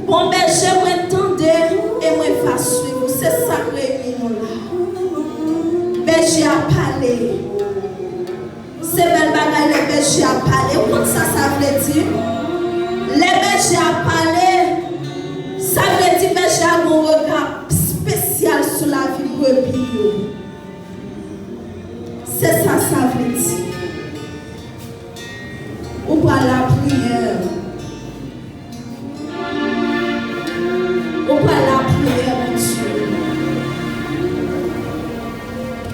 Bon berger, moi tendez et moi va suivre. C'est ça que nous là. Berger a parlé. C'est belle bagaille, les bergers a parlé. Comment ça veut dire? Les bergers a parlé. Ça veut dire berger a un regard spécial sur la vie brebis. C'est ça, ça veut dire. Ou par la prière. Ou par la prière, mon Dieu.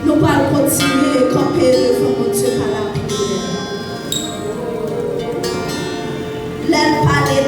Nous allons continuer à camper devant mon Dieu par la prière. L'aile parler